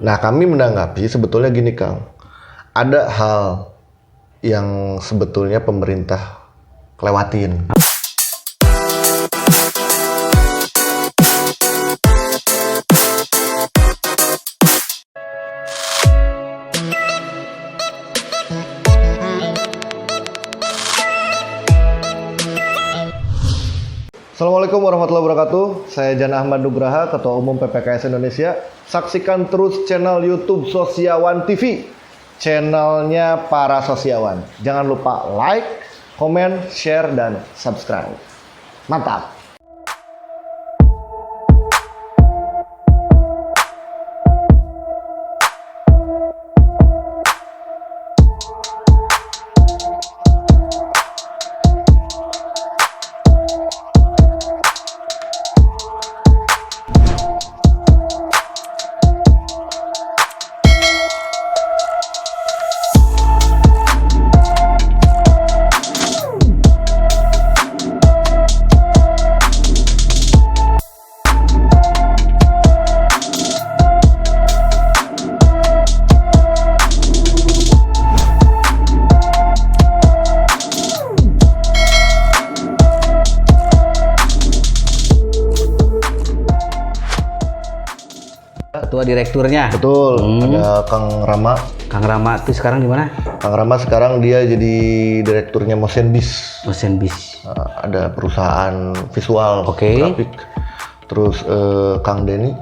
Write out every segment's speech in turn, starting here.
Nah, kami menanggapi sebetulnya gini, Kang. Ada hal yang sebetulnya pemerintah kelewatin. Assalamualaikum warahmatullahi wabarakatuh. Saya Jan Ahmad Nugraha, Ketua Umum PPKS Indonesia. Saksikan terus channel YouTube Sosiawan TV, channelnya para sosiawan. Jangan lupa like, komen, share, dan subscribe. Mantap! Ketua direkturnya. Betul, ada Kang Rama. Kang Rama itu sekarang di mana? Kang Rama sekarang dia jadi direkturnya Mosenbis. Mosenbis. Ada perusahaan visual, grafik. Terus Kang Denny.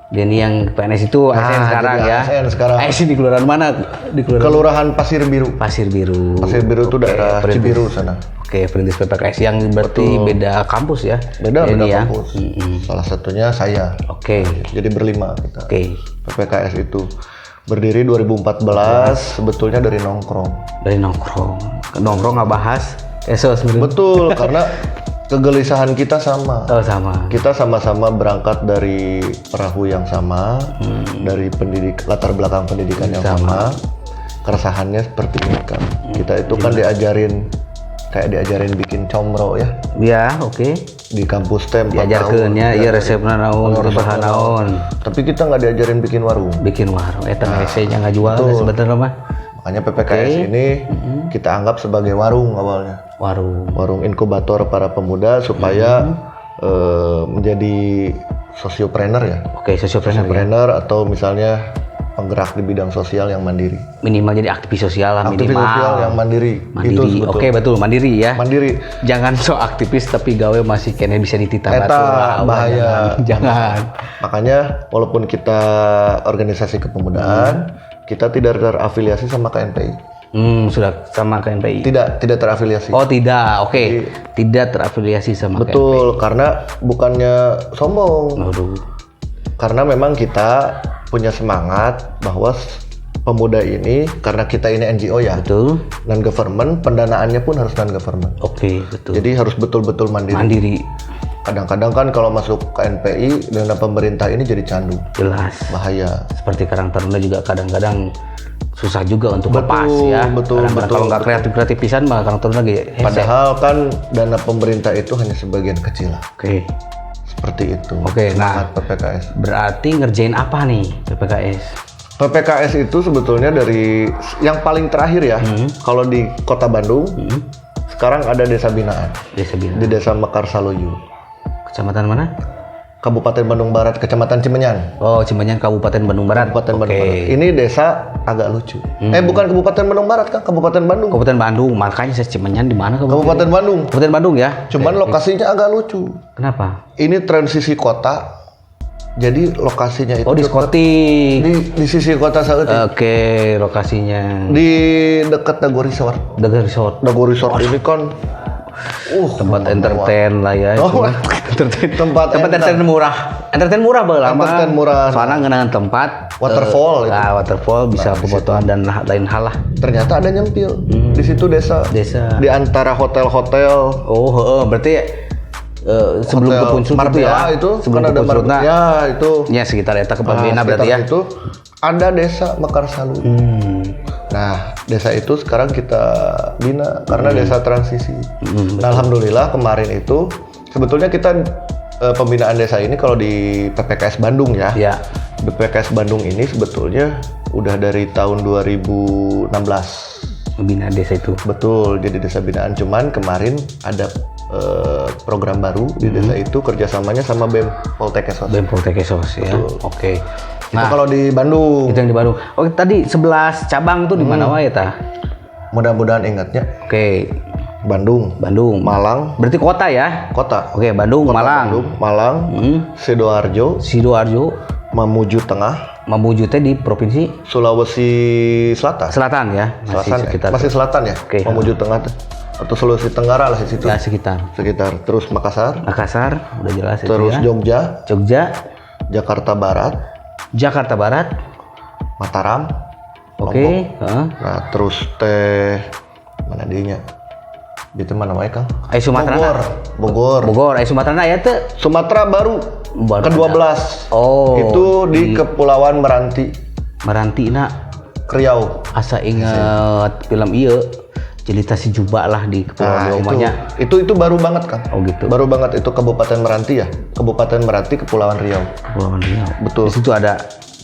Denny yang PNS itu ASN sekarang ya. ASN sekarang. ASN di kelurahan mana? Di Kelurahan Pasir Biru. Pasir Biru. Pasir Biru itu daerah Cibiru sana. Oke, perintis PPKS yang berarti beda kampus ya? Beda kampus. Salah satunya saya. Oke. Jadi berlima kita. Oke. PPKS itu berdiri 2014, sebetulnya dari nongkrong. Dari nongkrong. Nongkrong nggak bahas esos. Betul, karena kegelisahan kita sama. Oh, sama. Kita sama-sama berangkat dari perahu yang sama, dari latar belakang pendidikan yang sama. Keresahannya seperti ini kan. Kita itu kan diajarin bikin comro ya. Iya, oke. Di kampus tem diajarkeunnya ieu resepna naon, bahan naon. Tapi kita nggak diajarin bikin warung. Bikin warung, eta WC-nya nggak jual sebenarnya mah. Makanya PPKS ini kita anggap sebagai warung awalnya. Warung inkubator para pemuda supaya menjadi sosiopreneur ya. Oke, sosiopreneur ya. Atau misalnya penggerak di bidang sosial yang mandiri. Minimal jadi aktivis sosial lah, aktivis minimal. Sosial yang mandiri. Oke, betul, mandiri ya. Mandiri. Jangan so aktivis tapi gawe masih kena bisa dititah Eta bahaya. Jangan. Makanya walaupun kita organisasi kepemudaan, kita tidak terafiliasi sama KNPI. Sudah sama KNPI. Tidak terafiliasi. Oh, tidak. Oke. Tidak terafiliasi sama KNPI. Betul, karena bukannya sombong. Aduh. Karena memang kita punya semangat bahwa pemuda ini, karena kita ini NGO ya, betul, non government, pendanaannya pun harus non government. Oke, betul. Jadi harus betul-betul mandiri. Kadang-kadang kan kalau masuk ke NPI dengan pemerintah ini jadi candu. Jelas. Bahaya. Seperti Karang Taruna juga kadang-kadang susah juga untuk lepas ya. Betul. Kalau nggak kreatif pisan mah Karang Taruna gitu. Padahal kan dana pemerintah itu hanya sebagian kecil lah. Oke. Seperti itu. Oke, nah PPKS. Berarti ngerjain apa nih PPKS? PPKS itu sebetulnya dari yang paling terakhir ya. Kalau di Kota Bandung, sekarang ada desa binaan. Desa binaan. Di Desa Mekarsaloyu. Kecamatan mana? Kabupaten Bandung Barat, Kecamatan Cimenyan. Oh, Cimenyan, Kabupaten Bandung Barat. Bandung Barat. Ini desa agak lucu. Bukan Kabupaten Bandung Barat kan, Kabupaten Bandung. Kabupaten Bandung, makanya saya Cimenyan di mana Kabupaten Bandung. Kabupaten Bandung ya. Cuman lokasinya agak lucu. Kenapa? Ini transisi kota. Jadi lokasinya itu di sisi kota saat ini. Oke, lokasinya di dekat Dago Resort. Dago Resort ini kan tempat entertain lah ya. Tempat entertain murah. Entertain murah lama. Entertain murah. Soalnya ngenangan tempat waterfall itu. Waterfall bisa fotoan dan lain hal lah. Ternyata ada nyempil. Di situ desa. Di antara hotel-hotel. Oh, berarti sebelum ke Puncul itu ya. Sebelum ke Puncul. Ya, itu. Ya, sekitar eta Kepabena berarti ya. Itu ada desa Mekarsaloyu. Nah, desa itu sekarang kita bina karena desa transisi. Nah, alhamdulillah kemarin itu sebetulnya kita pembinaan desa ini kalau di PPKS Bandung ya. PPKS Bandung ini sebetulnya udah dari tahun 2016. Membina desa itu. Betul, jadi desa binaan. Cuman kemarin ada program baru di desa itu kerjasamanya sama BEM Poltekesos. BEM Poltekesos ya. Oke. Itu kalau di Bandung. Itu yang di Bandung. Oke, tadi 11 cabang tuh di mana wae tah? Mudah-mudahan ingatnya. Oke. Bandung, Malang. Berarti kota ya? Kota. Oke, Bandung, Kota Malang. Bandung, Malang, Sidoarjo, Mamuju Tengah, Mamuju teh di provinsi Sulawesi Selatan. Selatan ya. Masih selatan ya. Oke. Mamuju Tengah atau Sulawesi Tenggara lah di situ. Ya, sekitar. Terus Makassar, udah jelas terus itu ya. Jogja, Jakarta Barat, Mataram. Oke. Nah, terus teh mana dinya? Itu mana namanya, Kang? Sumatera. Bogor. Sumatera ya teh. Sumatera baru ke-12. Oh. Itu di Kepulauan Meranti. Riau. Asa inget film ieu. Cerita si Juba lah di Kepulauan Riau. Itu baru banget, Kang. Oh gitu. Baru banget itu Kabupaten Meranti ya. Kabupaten Meranti Kepulauan Riau. Betul. Di situ ada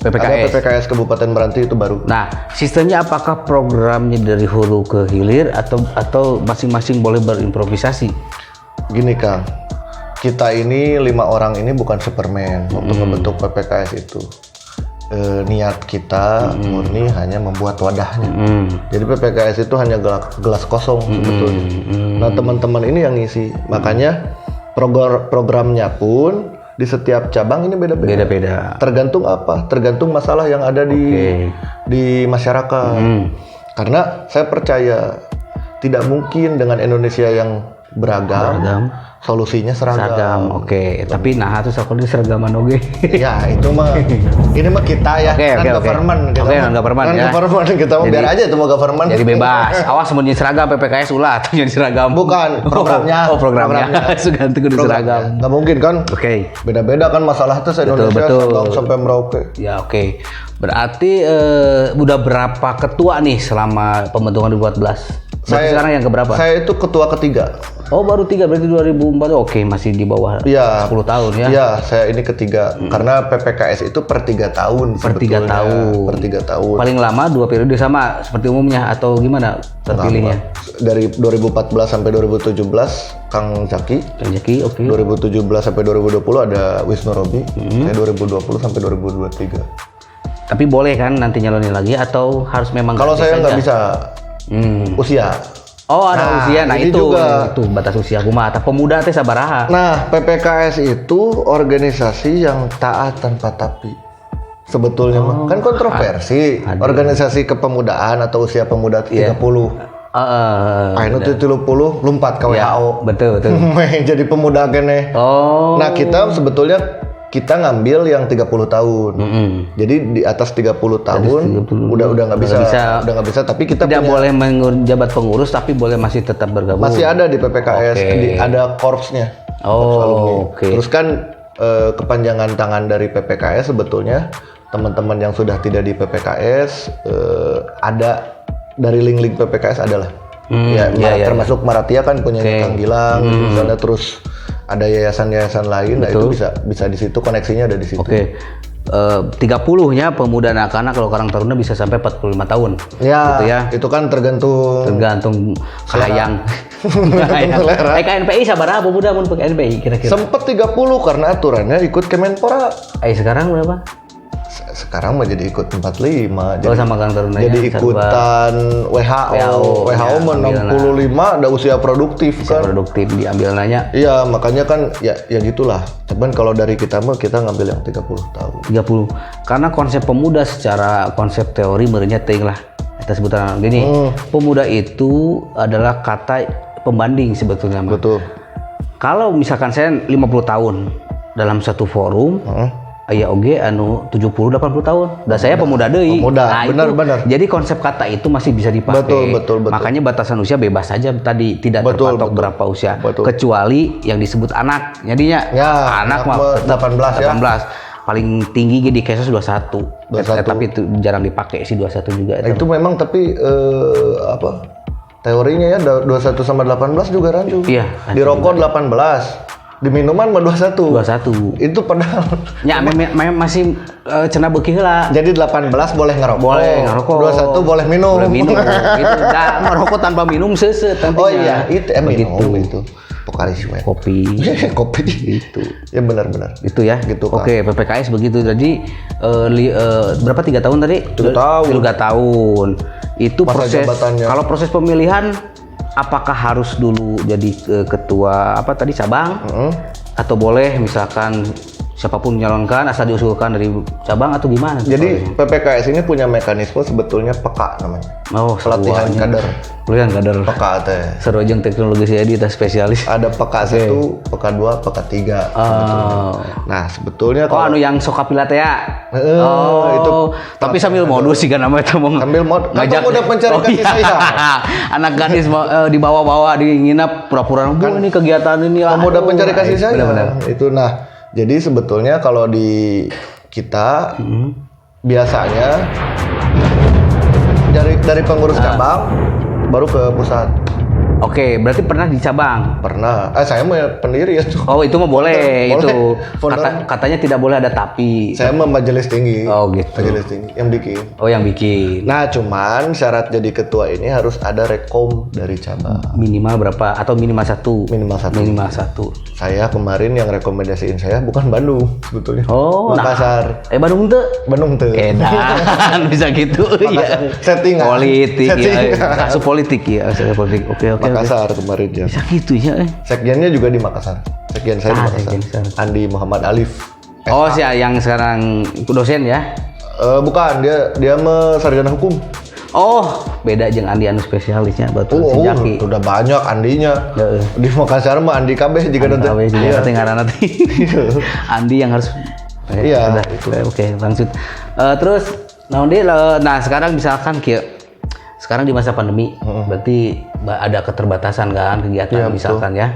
PPKS. Ada PPKS Kabupaten Meranti itu baru. Nah, sistemnya apakah programnya dari hulu ke hilir atau masing-masing boleh berimprovisasi? Gini, Kang. Kita ini 5 orang ini bukan Superman untuk membentuk PPKS itu. Niat kita murni hanya membuat wadahnya. Jadi PPKS itu hanya gelas kosong sebetulnya. Nah, teman-teman ini yang ngisi. Makanya programnya pun di setiap cabang ini beda-beda. Tergantung apa? Tergantung masalah yang ada di masyarakat. Karena saya percaya tidak mungkin dengan Indonesia yang beragam. Solusinya seragam. Oke. Tapi nah itu sekolah seragaman oge. Ya, itu mah ini mah kita ya. Government kita. Government ya. Government kita mau biar aja itu mau government. Jadi bebas. Awas mau jadi seragam PPKS ulah tuh jadi seragam. Bukan, programnya. Programnya. Ganti kudu seragam. Nggak mungkin kan? Oke. Beda-beda kan masalah itu Indonesia Sabang sampai Merauke. Ya, oke. Berarti udah berapa ketua nih selama pembentukan 2014? Sekarang yang keberapa? Saya itu ketua ketiga. Oh, baru 3 berarti 2004. Oke, masih di bawah 10 tahun ya. Iya, saya ini ketiga. Karena PPKS itu per 3 tahun. Per 3 tahun. Per 3 tahun. Paling lama 2 periode sama seperti umumnya atau gimana terpilihnya? Dari 2014 sampai 2017 Kang Zaki. Oke. 2017 sampai 2020 ada Wisnu Robi. Saya 2020 sampai 2023. Tapi boleh kan nanti nyalonin lagi atau harus memang? Kalau saya nggak bisa. Usia. Oh, ada usia. Nah, itu juga. Itu batas usia kumaha. Pemuda teh sabaraha? Nah, PPKS itu organisasi yang taat tanpa tapi. Sebetulnya mah kan kontroversi. Organisasi kepemudaan atau usia pemuda 30. Ayo itu 30 lompat ke WHO. Betul. Jadi pemuda kene. Oh. Nah, kita sebetulnya kita ngambil yang 30 tahun. Jadi di atas 30 tahun udah nggak bisa, tapi kita tidak boleh menjabat pengurus tapi boleh masih tetap bergabung. Masih ada di PPKS, ada korpsnya. Oke. Terus kan kepanjangan tangan dari PPKS sebetulnya teman-teman yang sudah tidak di PPKS ada dari link-link PPKS adalah. Termasuk Maratia kan punya Kang Gilang, misalnya terus ada yayasan-yayasan lain, nah itu bisa di situ, koneksinya ada di situ. 30-nya pemuda anak-anak, kalau Karang Taruna bisa sampai 45 tahun. Ya, gitu ya. Itu kan tergantung hayang. KNPI sabaraha pemuda mun KNPI kira-kira? Sempet 30 karena aturannya ikut Kemenpora. Sekarang berapa? Sekarang mah jadi ikut 45. Jadi sama Kang Taruna. Jadi ikutan WHO mah 65 ada usia produktif kan. Produktif diambil nanya. Iya, makanya kan ya gitulah. Cuman kalau dari kita mah kita ngambil yang 30 tahun. 30. Karena konsep pemuda secara konsep teori merenya teuing lah. Kita sebutan gini. Pemuda itu adalah kata pembanding sebetulnya. Betul. Kalau misalkan saya 50 tahun dalam satu forum, aya oge anu 70-80 tahun. Dan saya pemuda deui. Nah, benar. Jadi konsep kata itu masih bisa dipakai. Betul. Makanya batasan usia bebas saja tadi, tidak terpatok berapa usia. Kecuali yang disebut anak. Jadinya anak mah 18 ya. 18. Paling tinggi di Kesos 21. Tapi itu jarang dipakai sih 21 juga. Itu memang tapi teorinya ya 21 sama 18 juga rancu. Iya. Di rokok 18. Di minuman mah 21. 21. Itu padahal. Ya masih cenah beuki heula. Jadi 18 boleh ngerokok. Boleh ngerokok. 21 boleh minum. Boleh minum. Gitu. Da merokok tanpa minum seuseut tentunya. Oh iya, itu minum itu. Pokaris we. Kopi. Kopi. Itu. Ya benar-benar. Itu ya. Gitu, Kang. Oke, PPKS begitu. Jadi berapa 3 tahun tadi? 3 tahun. 3 tahun. Itu Masa proses. jabatannya. Kalau proses pemilihan apakah harus dulu jadi ketua cabang atau boleh misalkan siapapun menyalonkan asal diusulkan dari cabang atau gimana? Jadi PPKS ini punya mekanisme sebetulnya peka namanya. Oh, pelatihan kader. Pelatihan kader. Peka teh. Seru jeung teknologi saya di spesialis. Ada peka 1, peka 2, peka 3. Nah, sebetulnya anu yang sok kapila teh ya. Itu tapi sambil modus sih kan namanya itu mau sambil ngajak udah mencari kasih sayang. Anak gadis dibawa-bawa di nginap pura-pura Kan ini kegiatan ini lah. Kamu udah mencari kasih sayang. Benar-benar. Itu nah, jadi sebetulnya kalau di kita biasanya dari pengurus cabang baru ke pusat. Oke, berarti pernah di cabang? Pernah. Saya mah pendiri ya. Oh, itu mah boleh. Itu Founder. katanya tidak boleh ada tapi. Saya mah majelis tinggi. Oh, gitu. Majelis tinggi yang bikin. Oh, yang bikin. Nah, cuman syarat jadi ketua ini harus ada rekom dari cabang. Minimal berapa atau minimal 1? Minimal 1. Minimal 1. Saya kemarin yang rekomendasiin saya bukan Bandung sebetulnya. Oh, Makassar. Bandung tuh? Bandung tuh. Edan bisa gitu ya. Settingan. Politik Settingan. ya. Kasus politik ya, politik. Oke. Makassar kemarin ya. Bisa gitu ya. Sekjennya juga di Makassar. Sekjen saya di Makassar. Sekjen. Andi Muhammad Alif. Oh, sih yang sekarang dosen ya? Bukan, dia mah sarjana hukum. Oh, beda jeung Andi anu spesialisnya batu sejaki. Udah banyak Andinya. Heeh. Di Makassar mah Andi KB juga nanti. Andi juga nanti ngaranna nanti. Andi yang harus. Iya. Oke, lanjut. Terus nah sekarang misalkan sekarang di masa pandemi, berarti ada keterbatasan kan kegiatan Iya, misalkan ya.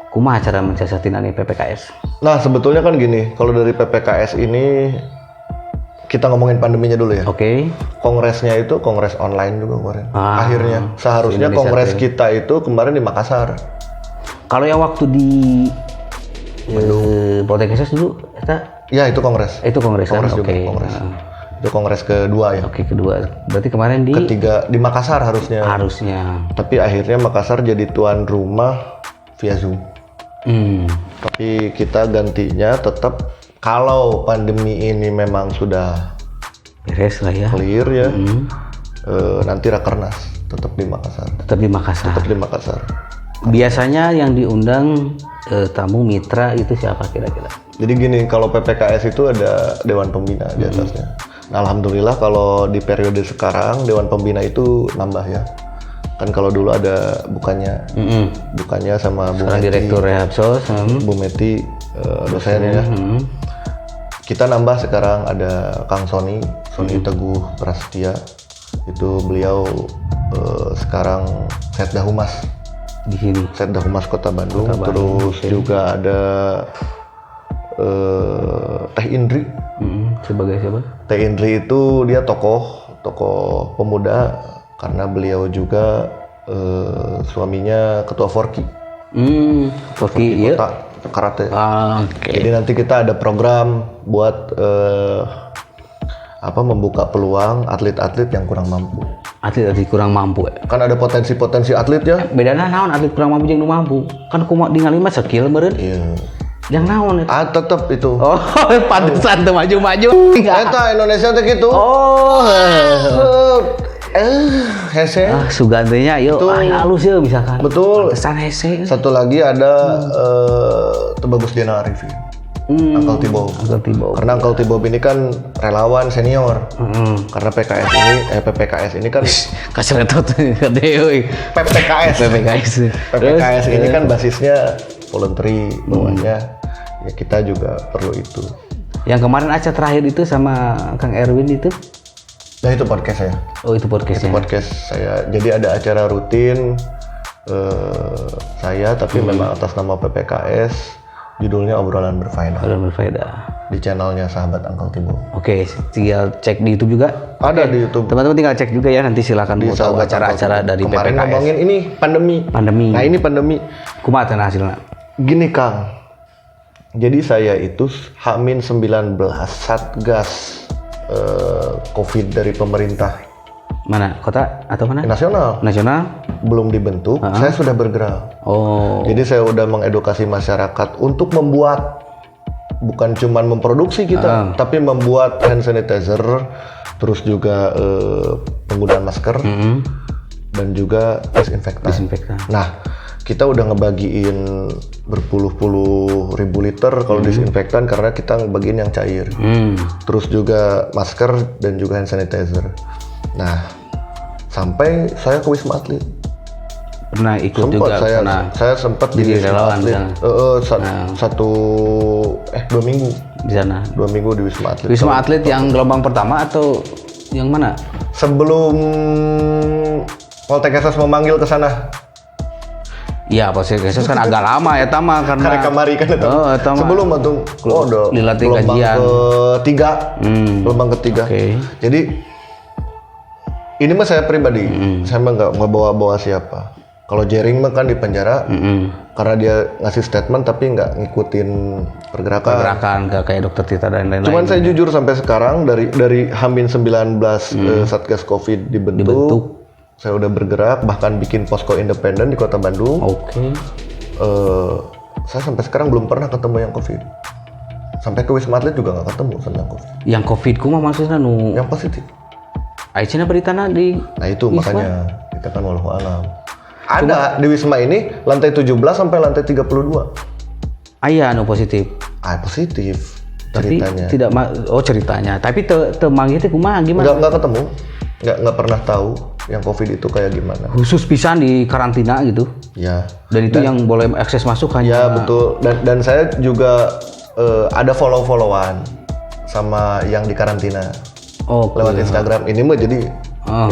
Kumaha cara mensiasatin ane PPKS? Nah, sebetulnya kan gini, kalau dari PPKS ini kita ngomongin pandeminya dulu ya. Oke. Kongresnya itu kongres online juga kemarin. Akhirnya seharusnya Indonesia kongres kita itu kemarin di Makassar. Kalau yang waktu di Poltekkes dulu, Ya, itu kongres. itu kongres kan? Kongres juga, Oke. kongres. Itu kongres kedua ya. Oke, kedua. Berarti kemarin Ketiga di Makassar harusnya. Tapi akhirnya Makassar jadi tuan rumah via Zoom. Tapi kita gantinya tetap kalau pandemi ini memang sudah beres lah ya. clear ya, nanti rakernas tetap di Makassar. Tetap di Makassar. Tetap di Makassar. Biasanya yang diundang tamu mitra itu siapa kira-kira? Jadi gini, kalau PPKS itu ada Dewan Pembina di atasnya. Nah, alhamdulillah kalau di periode sekarang Dewan Pembina itu nambah ya. Kan kalau dulu ada bukannya sama Bu Sekarang Meti, Direktur Rehabsos, Bu Meti dosennya. Kita nambah sekarang ada Kang Sony Teguh Prasetya. Itu beliau sekarang Setda Humas di sini. Setda Humas Kota Bandung. Terus juga ada Teh Indri. Sebagai siapa? Teh Indri itu dia tokoh pemuda karena beliau juga suaminya ketua Forki. Forki iya. Kota karate. Oke. Jadi nanti kita ada program buat membuka peluang atlet-atlet yang kurang mampu. Atlet kurang mampu. Kan ada potensi-potensi atletnya. Bedana naon atlet kurang mampu jeung nu mampu? Kan kumaha ningali mah skill meureun. Iya. Yang naon eta? Tetep itu. Oh, pantesan teu maju-maju. Eta Indonesia teh gitu. Hese. Sugantenya yuk, halus ya misalkan. Betul. Pantesan hese. Satu lagi ada Bagus Diana Arifin. Uncle Tibob. Karena Uncle Tibob ini kan relawan senior. Karena PPKS ini kan Kasretot gede euy. PPKS ini kan basisnya voluntary bawahnya. Ya kita juga perlu itu. Yang kemarin acara terakhir itu sama Kang Erwin itu? Nah, itu podcast saya. Oh, itu podcastnya. Itu podcast saya. Jadi ada acara rutin saya tapi memang atas nama PPKS. Judulnya Obrolan Berfaedah. Obrolan Berfaedah. Di channelnya Sahabat Uncle Tibob. Oke, tinggal cek di YouTube juga. Ada di YouTube. Teman-teman tinggal cek juga ya, nanti silakan mau tahu acara-acara dari Kemarin PPKS. ngomongin ini pandemi. Nah, ini pandemi. Kumaha teh hasilnya? Gini Kang, Jadi saya itu H-19 Satgas COVID dari pemerintah Mana? Kota atau mana? nasional Nasional? belum dibentuk, saya sudah bergerak. Oh. Jadi saya udah mengedukasi masyarakat untuk membuat, bukan cuma memproduksi kita, tapi membuat hand sanitizer, terus juga penggunaan masker, dan juga disinfektan. Nah, kita udah ngebagiin berpuluh-puluh ribu liter kalau disinfektan karena kita ngebagiin yang cair. Terus juga masker dan juga hand sanitizer. Nah, sampai saya ke Wisma Atlet. Pernah ikut Sempat juga saya sempat di jadi Wisma relawan Atlet. kan? 2 minggu. Di sana. 2 minggu di Wisma Atlet. Wisma Atlet yang gelombang pertama atau yang mana? Sebelum Poltekkes memanggil ke sana. Iya, Poltekkes kan agak lama ya Tama karena Karena kamari kan itu. Tama. Sebelum atau udah Dilatih gelombang kajian. ketiga. Gelombang ketiga. Oke. Jadi ini mah saya pribadi. Saya mah nggak bawa-bawa siapa. Kalau Jering mah kan di penjara karena dia ngasih statement tapi nggak ngikutin pergerakan. Nggak kayak Dokter Tirta dan lain-lain. Cuman saya jujur sampai sekarang dari H-19 Satgas COVID dibentuk, saya udah bergerak bahkan bikin posko independen di Kota Bandung. Oke. Saya sampai sekarang belum pernah ketemu yang COVID. Sampai ke Wisma Atlet juga nggak ketemu sama yang COVID. Yang COVID ku mah maksudnya Yang positif. Aisyah beritana di Nah itu Wisma? makanya kita kan walau alam. Ada di Wisma ini lantai 17 sampai lantai 32. Aya anu positif. Positif Tapi ceritanya. tidak ceritanya. Tapi manggih teh kumaha gimana? Nggak ketemu. Nggak pernah tahu yang COVID itu kayak gimana. Khusus pisan di karantina gitu. Ya. Dan itu yang boleh akses masuk hanya. Ya betul. Dan saya juga ada follow-followan sama yang di karantina lewat Instagram. Ini mah jadi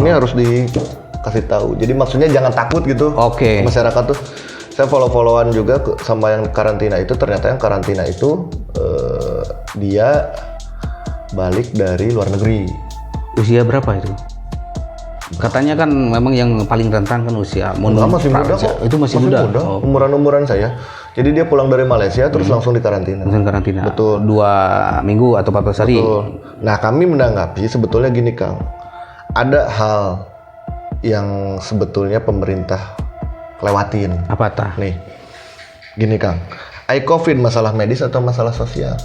ini harus dikasih tahu. Jadi maksudnya jangan takut gitu. Oke. Masyarakat tuh. Saya follow-followan juga sama yang karantina itu. Ternyata yang karantina itu dia balik dari luar negeri. Usia berapa itu? Katanya kan memang yang paling rentan kan usia. Masih muda kok. Itu masih muda. Oh. Umuran saya. Jadi dia pulang dari Malaysia terus langsung di karantina. Langsung karantina. Betul. 2 minggu atau 14 hari. Betul. Nah kami menanggapi sebetulnya gini Kang. Ada hal yang sebetulnya pemerintah lewatin. Apa tah? Nih. Gini Kang. COVID masalah medis atau masalah sosial?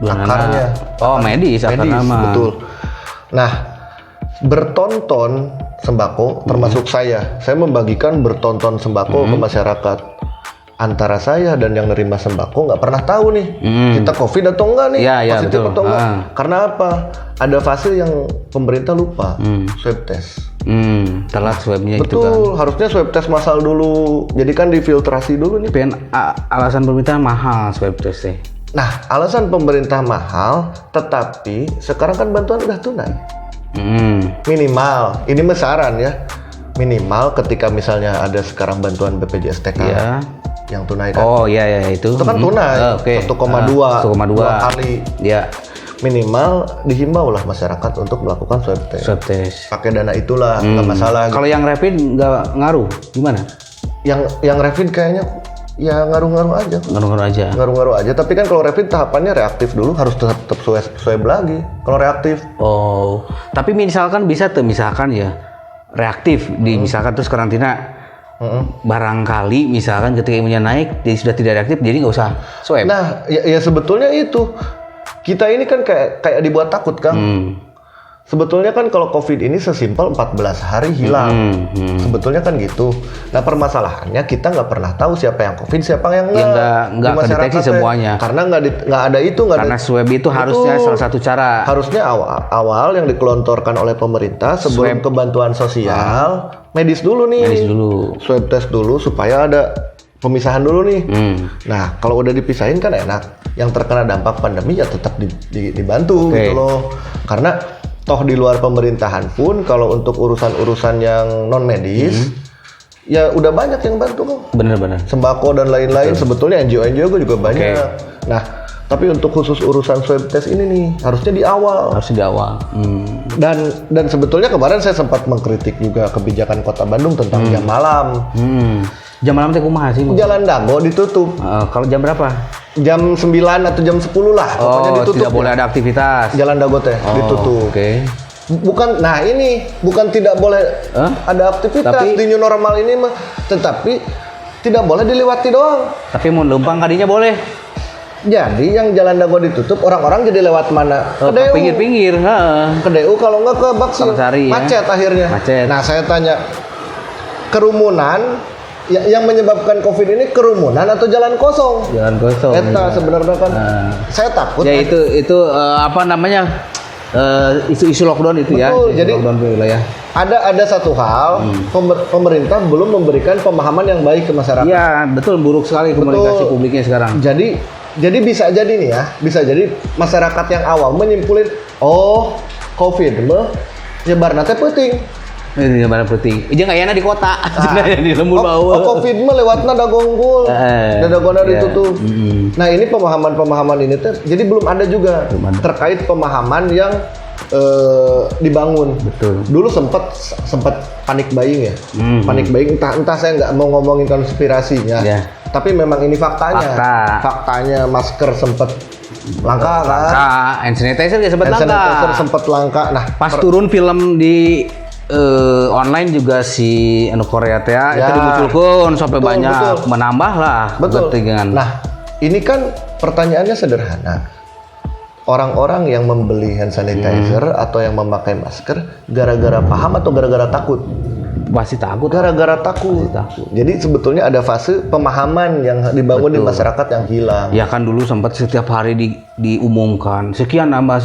Akarnya. Oh medis. Betul. Nah, bertonton sembako termasuk saya membagikan bertonton sembako ke masyarakat. Antara saya dan yang nerima sembako nggak pernah tahu nih kita COVID atau enggak nih, positif betul. atau enggak. Karena apa? Ada fase yang pemerintah lupa, swab test. Telat swabnya itu kan. Betul, harusnya swab test massal dulu. Jadi kan difiltrasi dulu nih. Alasan pemerintah mahal swab test teh. Nah, alasan pemerintah mahal, tetapi sekarang kan bantuan udah tunai. Minimal, ini saran ya. Minimal ketika misalnya ada sekarang bantuan BPJS TK yang tunai kan. Oh iya itu. Itu kan tunai. 1,2 kali. Ya. Minimal dihimbau lah masyarakat untuk melakukan swab test. Pakai dana itulah, nggak masalah. Kalau yang rapid nggak ngaruh, gimana? Yang rapid kayaknya ya ngaruh-ngaruh aja. Ngaruh-ngaruh aja. Tapi kan kalau rapid tahapannya reaktif dulu, harus tetap swab lagi. Kalau reaktif. Oh. Tapi misalkan bisa tuh, misalkan ya reaktif di misalkan terus karantina. Barangkali misalkan ketika imunnya naik, dia sudah tidak reaktif, jadi nggak usah swab. Nah, ya sebetulnya itu. Kita ini kan kayak dibuat takut, Kang. Sebetulnya kan kalau COVID ini sesimpel 14 hari hilang. Sebetulnya kan gitu. Nah permasalahannya kita nggak pernah tahu siapa yang COVID, siapa yang nggak kedeteksi semuanya. Karena nggak ada itu. Karena swab itu harusnya salah satu cara. Harusnya awal yang dikelontorkan oleh pemerintah sebelum ke bantuan sosial, medis dulu nih. Medis dulu. Swab test dulu supaya ada pemisahan dulu nih. Nah kalau udah dipisahin kan enak. Yang terkena dampak pandemi ya tetap dibantu gitu loh. Karena toh di luar pemerintahan pun kalau untuk urusan-urusan yang non medis ya udah banyak yang bantu kok. Bener. Sembako dan lain-lain sebetulnya NGO juga banyak. Nah tapi untuk khusus urusan swab test ini nih harusnya di awal. Dan sebetulnya kemarin saya sempat mengkritik juga kebijakan Kota Bandung tentang jam malam. Jam malam teh kumaha sih? Jalan Dago ditutup. Kalau jam berapa? Jam 9 atau jam 10 lah. Pokoknya ditutup. Tidak boleh ada aktivitas. Jalan Dago teh ditutup. Oke. Bukan, nah ini bukan tidak boleh ada aktivitas di new normal ini mah, tetapi tidak boleh dilewati doang. Tapi mau numpang kadinya boleh. Jadi yang Jalan Dago ditutup, orang-orang jadi lewat mana? Ke pinggir-pinggir, Ke DU kalau nggak ke Baksil. Sari, macet ya? akhirnya. Macet. Nah saya tanya, kerumunan yang menyebabkan COVID ini kerumunan atau jalan kosong? Jalan kosong. Eta sebenarnya kan, saya takut. Ya itu apa namanya? Isu-isu lockdown itu. Betul, ya. Jadi lockdown wilayah. Ada satu hal, pemerintah belum memberikan pemahaman yang baik ke masyarakat. Iya, betul, buruk sekali komunikasi publiknya sekarang. Jadi bisa jadi nih ya, bisa jadi masyarakat yang awam menyimpulin, oh COVID mah nyebar teh penting. Ini mana penting. Ieu aya di kota, di lembur bawah. COVID mah lewatna dago unggul. Dadagona ditutup. Nah, ini pemahaman ini teh jadi belum ada juga terkait pemahaman yang dibangun. Betul. Dulu sempat panik buying ya. Panik buying entah saya nggak mau ngomongin konspirasinya. Yeah. Tapi memang ini faktanya. Faktanya masker sempat langka kan. Hand sanitizer ya sempat langka. Hand sanitizer sempat langka. Nah, pas turun film di online juga si Korea teh itu dimunculkan sampai banyak menambah lah kepentingan. Nah, ini kan pertanyaannya sederhana. Orang-orang yang membeli hand sanitizer atau yang memakai masker gara-gara paham atau gara-gara takut? Pasti takut. Gara-gara takut. Jadi sebetulnya ada fase pemahaman yang dibangun di masyarakat yang hilang. Ya kan dulu sempat setiap hari diumumkan sekian nambah.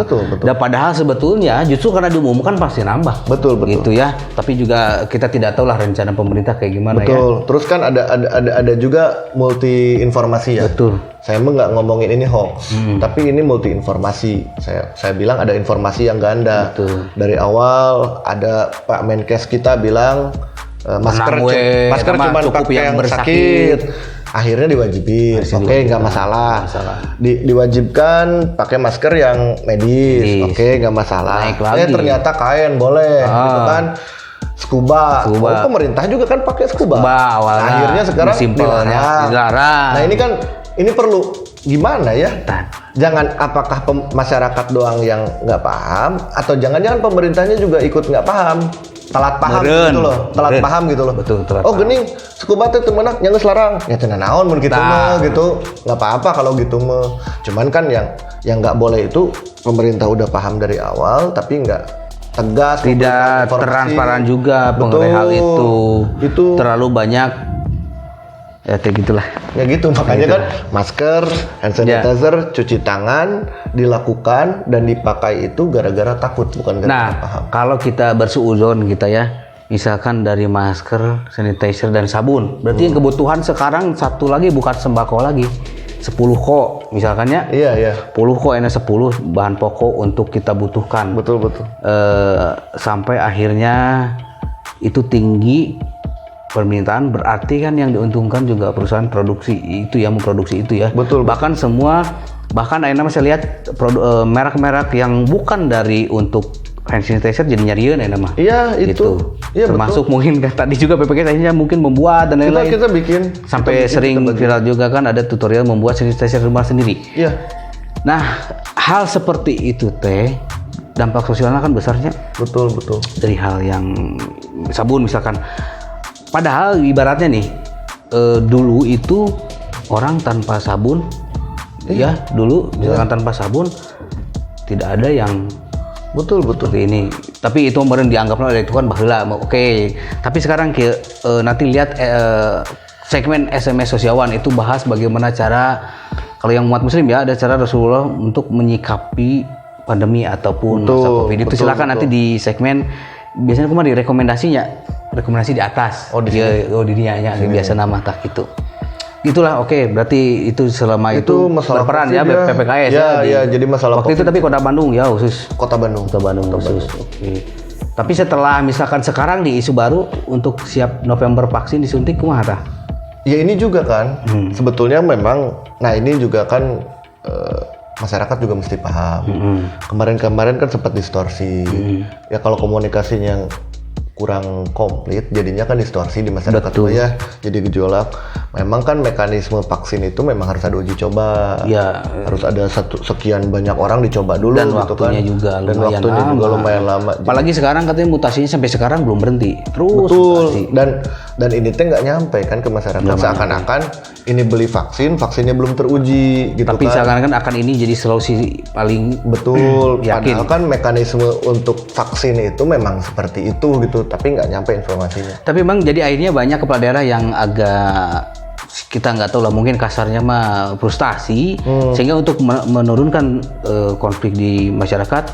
Betul. Dan padahal sebetulnya justru karena diumumkan pasti nambah. Betul. Gitu ya. Tapi juga kita tidak tahu lah rencana pemerintah kayak gimana. Betul. Terus kan ada juga multi informasi ya. Betul. Saya emang nggak ngomongin ini hoax, tapi ini multi informasi. Saya bilang ada informasi yang ganda. Betul. Dari awal ada Pak Menkes kita bilang masker cuma pakai yang sakit. Akhirnya diwajibin. Oke, nggak masalah. Diwajibkan pakai masker yang medis. Oke, nggak masalah. Ternyata kain boleh, gitu kan. Scuba. Pemerintah juga kan pakai scuba. Awalnya. Akhirnya sekarang dilarang. Nah ini perlu gimana ya? Jangan apakah masyarakat doang yang nggak paham atau jangan-jangan pemerintahnya juga ikut nggak paham, telat paham gitu loh, paham gitu loh. Betul, gening scuba teh teu meunang nya geus larang. Ya cenah naon mun kitu mah gitu. Nggak apa-apa kalau gitu mah. Cuman kan yang nggak boleh itu pemerintah udah paham dari awal tapi nggak tegas, tidak transparan juga mengenai hal itu. Terlalu banyak ya kayak gitulah. Ya gitu, makanya kan masker, hand sanitizer, cuci tangan dilakukan dan dipakai itu gara-gara takut, bukan gara-gara paham. Kalau kita bersuudzon kita ya, misalkan dari masker, sanitizer dan sabun, berarti yang kebutuhan sekarang satu lagi bukan sembako lagi. 10 kok misalkannya. Iya. 10 kok enak 10 bahan pokok untuk kita butuhkan. Betul. Sampai akhirnya itu tinggi permintaan, berarti kan yang diuntungkan juga perusahaan produksi itu ya, memproduksi itu ya. Betul. Bahkan akhirnya saya lihat merek-merek yang bukan dari untuk hand sanitizer jadi nyariin ya nama. Iya itu. Iya, termasuk betul. Mungkin tadi juga PPK akhirnya mungkin membuat dan lain-lain. Kita bikin. Sampai sering viral juga kan ada tutorial membuat sanitizer rumah sendiri. Iya. Nah hal seperti itu teh dampak sosialnya kan besarnya. Betul. Dari hal yang sabun misalkan. Padahal ibaratnya nih dulu itu orang tanpa sabun ya dulu misalkan tanpa sabun tidak ada yang betul seperti ini. Tapi itu kemarin dianggaplah itu kan baheula. Oke. Tapi sekarang nanti lihat segmen SMS Sosiawan itu bahas bagaimana cara kalau yang umat muslim ya ada cara Rasulullah untuk menyikapi pandemi ataupun masa Covid itu silakan nanti di segmen biasanya kemarin rekomendasi di atas. Di dianya biasa nama tak gitu. Itulah berarti itu selama itu berperan ya PPKS ya. Jadi masalah waktu COVID. Itu tapi Kota Bandung ya khusus. Kota Bandung khusus. Oke. Tapi setelah misalkan sekarang di isu baru untuk siap November vaksin disuntik kumaha tah? Ya ini juga kan sebetulnya memang ini juga kan masyarakat juga mesti paham. Kemarin kan sempat distorsi. Ya kalau komunikasinya kurang komplit, jadinya kan distorsi di masyarakat. Betul. Ya, jadi gejolak. Memang kan mekanisme vaksin itu memang harus ada uji coba. Ya. Harus ada sekian banyak orang dicoba dulu Dan gitu waktunya kan. juga Dan lumayan waktunya lama. juga lumayan lama. Apalagi sekarang katanya mutasinya sampai sekarang belum berhenti. Terus Betul. mutasi. Dan ini teh nggak nyampe kan ke masyarakat. Seakan-akan ini beli vaksinnya belum teruji gitu. Tapi kan. seakan-akan akan ini jadi solusi paling Betul. yakin. Padahal kan mekanisme untuk vaksin itu memang seperti itu gitu, tapi nggak nyampe informasinya. Tapi memang jadi akhirnya banyak kepala daerah yang agak kita nggak tahu lah, mungkin kasarnya mah frustasi, sehingga untuk menurunkan konflik di masyarakat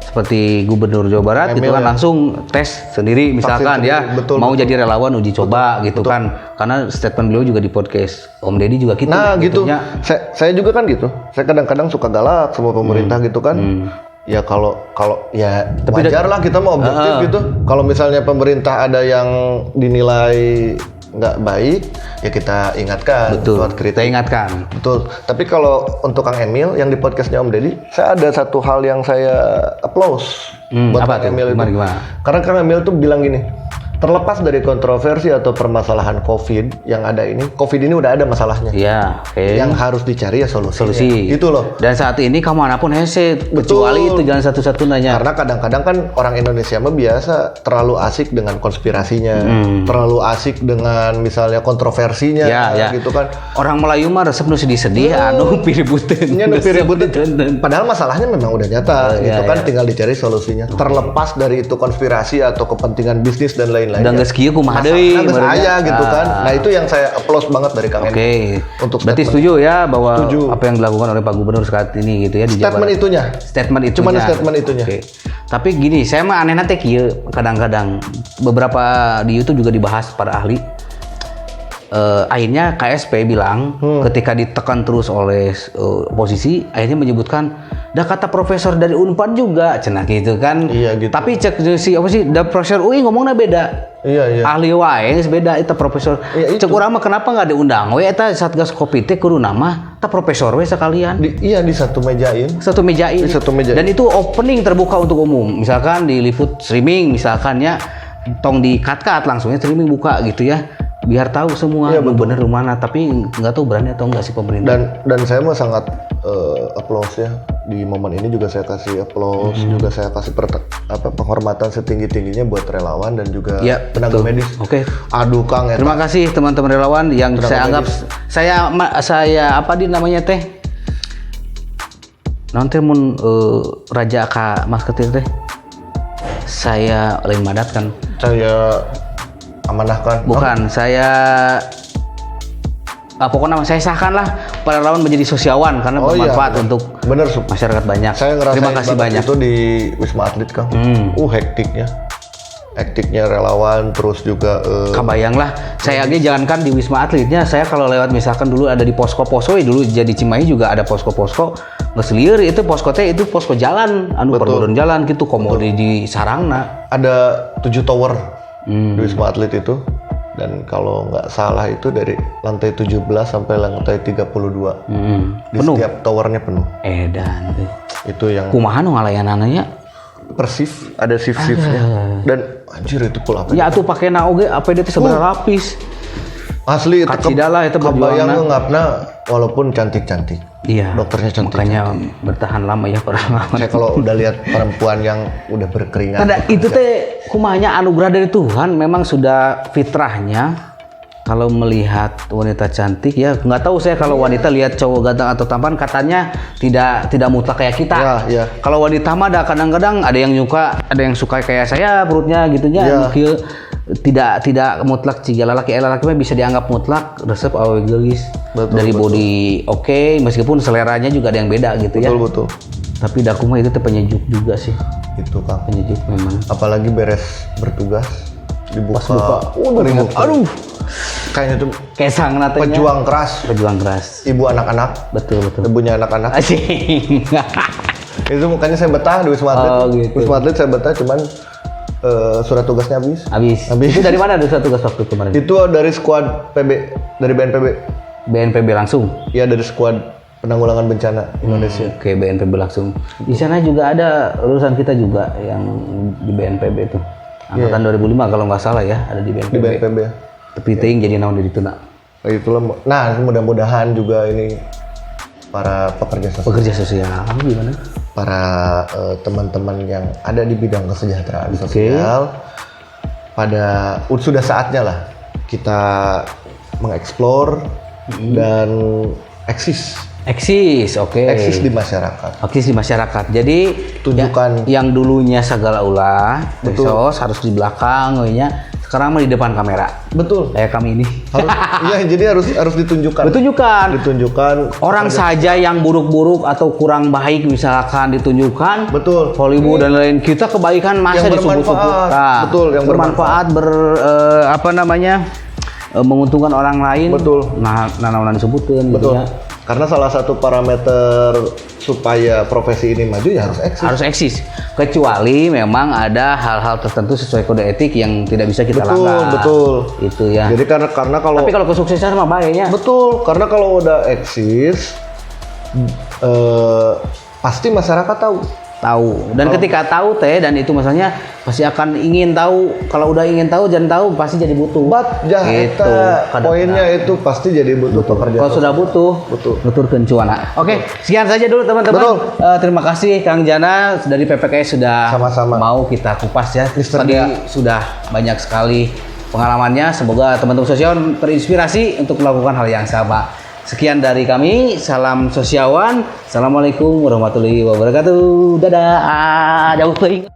seperti Gubernur Jawa Barat Emil itu kan ya. langsung tes sendiri misalkan Vaksin ya sendiri, betul, mau betul. jadi relawan uji coba gitu kan, karena statement beliau juga di podcast Om Deddy juga gitu. Nah gitu, gitunya. saya juga kan gitu. Saya kadang-kadang suka galak sama pemerintah gitu kan. Ya kalau ya Tapi wajar lah kita mau objektif gitu. Kalau misalnya pemerintah ada yang dinilai nggak baik, ya kita ingatkan. Betul, buat kritik. kita ingatkan. Betul. Tapi kalau untuk Kang Emil yang di podcastnya Om Deddy, saya ada satu hal yang saya applause buat apa Kang tuh? Emil itu. Gimana? Karena Kang Emil tuh bilang gini, terlepas dari kontroversi atau permasalahan COVID yang ada ini, COVID ini udah ada masalahnya. Iya, oke. Yang harus dicari ya solusi. Gitu loh. Dan saat ini kemanapun hese, kecuali itu jalan satu-satunya. Karena kadang-kadang kan orang Indonesia mah biasa terlalu asik dengan konspirasinya, terlalu asik dengan misalnya kontroversinya, Ya. gitu kan. Orang Melayu mah resep nu sedih-sedih, anu piributeun. Nya nepi ributeun. Padahal masalahnya memang udah nyata, gitu kan. Tinggal dicari solusinya. Terlepas dari itu konspirasi atau kepentingan bisnis dan lain-lain. Dan geus kieu kumaha deui saya gitu kan. Nah, itu yang saya applause banget dari Kang Emil. Oke. Untuk berarti statement. setuju ya bahwa Setuju. apa yang dilakukan oleh Pak Gubernur saat ini gitu ya di Jawa Statement Barat. itunya. Statement itunya. Cuman statement itunya. Oke. Tapi gini, saya mah anehna teh kieu kadang-kadang beberapa di YouTube juga dibahas para ahli. Akhirnya KSP bilang ketika ditekan terus oleh oposisi, akhirnya menyebutkan dah kata profesor dari Unpad juga cenah gitu kan. Iya, gitu. Tapi cek si apa sih da profesor UI ngomongnya beda. Iya. Ahli wae geus beda eta profesor. Iya, itu. Cek urang mah kenapa enggak diundang we eta Satgas Covid teh kudu nama ta profesor we sekalian. Di satu mejain. Satu mejain. Di satu meja. Dan itu opening terbuka untuk umum. Misalkan di Liput streaming misalkan ya tong di cut langsungnya streaming buka gitu ya. Biar tahu semua Iya, bener lu mana, tapi nggak tahu berani atau enggak sih pemerintah. Dan saya mah sangat applause ya. Di momen ini juga saya kasih applause, juga saya kasih penghormatan setinggi-tingginya buat relawan dan juga Ya, tenaga betul. medis. Oke. Aduh Kang, Terima kasih teman-teman relawan yang Tenaga saya anggap saya apa di namanya teh? Nanti mun raja ka marketing teh. Saya lain madat kan. saya amanahkan. Bukan, saya pokoknya saya sahkan lah para relawan menjadi sosiawan karena bermanfaat bener. untuk Bener, masyarakat banyak. saya ngerasain Terima kasih banyak. itu di Wisma Atlet Kang. Hektiknya relawan, terus juga Kabayang lah, saya aja jangankan di Wisma Atletnya, saya kalau lewat misalkan dulu ada di posko-posko, dulu jadi Cimahi juga ada posko-posko, ngeselieur itu posko teh itu posko jalan, anu perbodan jalan gitu, komodi di sarangna. ada 7 tower di Wisma Atlet itu. Dan kalau nggak salah itu dari lantai 17 sampai lantai 32. Di Penuh. setiap towernya penuh. Edan. Itu yang Kumaha nu ngalayanananya? persif, ada shift-shiftnya. Dan anjir itu full apa? Ya atuh pakai naoge APD teh seberapa lapis. Asli itu Kacida lah itu kebayang berjuangna. ngapna walaupun cantik-cantik. Iya. Dokternya cantik. Makanya bertahan lama ya para relawan. Saya kalau udah lihat perempuan yang udah berkeringat. Tanda itu teh kumanya anugerah dari Tuhan, memang sudah fitrahnya. Kalau melihat wanita cantik ya nggak tahu saya kalau wanita lihat cowok ganteng atau tampan katanya tidak mutlak kayak kita. Ya. Kalau wanita mah ada kadang-kadang ada yang suka kayak saya perutnya gitunya. Ya. Tidak mutlak jika lelaki mah bisa dianggap mutlak resep awe gelis dari Betul. body oke, meskipun seleranya juga ada yang beda gitu ya. Betul. Tapi daku mah itu teh penyejuk juga sih. Itu Kang. Penyejuk memang. Apalagi beres bertugas dibuka. Pas buka, keringat. aduh. Kayaknya itu Kesang natanya. pejuang keras. Pejuang keras. Ibu anak-anak, Betul. ibunya anak-anak. Asing. Itu makanya saya betah di Wisma Atlet. Oh, gitu. Wisma Atlet saya betah cuman surat tugasnya habis. Habis. Itu dari mana tuh tugas waktu kemarin? Itu dari skuad PB, dari BNPB. BNPB langsung. Ya dari skuad penanggulangan bencana Indonesia. Oke, BNPB langsung. Di sana juga ada urusan kita juga yang di BNPB itu. Angkatan 2005 kalau nggak salah ya, ada di BNPB. Di BNPB. Tapi teuing jadi naon di dituna. Itulah. Nah, mudah-mudahan juga ini para pekerja sosial, Gimana? para teman-teman yang ada di bidang kesejahteraan sosial, pada sudah saatnya lah kita mengeksplor dan eksis di masyarakat. Eksis di masyarakat. Jadi Tunjukkan. yang dulunya segala ulah, medsos harus di belakang, sekarang mah di depan kamera. Betul. Kayak kami ini. Iya, jadi harus ditunjukkan. Ditunjukkan. Orang saja yang buruk-buruk atau kurang baik misalkan ditunjukkan. Betul. Hollywood dan lain, kita kebaikan masa Yang disebut-sebut. bermanfaat. Betul, yang bermanfaat menguntungkan orang lain. Betul. Nah disebutkan gitu Betul. ya. Karena salah satu parameter supaya profesi ini maju ya harus eksis. Harus eksis. Kecuali memang ada hal-hal tertentu sesuai kode etik yang tidak bisa kita langgar. Betul. Itu ya. Jadi karena kalau Tapi kalau kesuksesan mah bahayanya. betul, karena kalau udah eksis pasti masyarakat tahu. Dan ketika tahu dan itu maksudnya pasti akan ingin tahu. Kalau udah ingin tahu dan tahu pasti jadi butuh. Gitu. Poinnya itu pasti jadi butuh pekerja. Kalau sudah butuh, nuturkeun cuana. Oke, sekian saja dulu teman-teman. Betul. Terima kasih Kang Jana dari PPKS sudah Sama-sama. mau kita kupas ya. Mr. Tadi Dia. sudah banyak sekali pengalamannya. Semoga teman-teman sosial terinspirasi untuk melakukan hal yang sama. Sekian dari kami, salam sosiawan. Assalamualaikum warahmatullahi wabarakatuh. Dadah. Jauh teuing.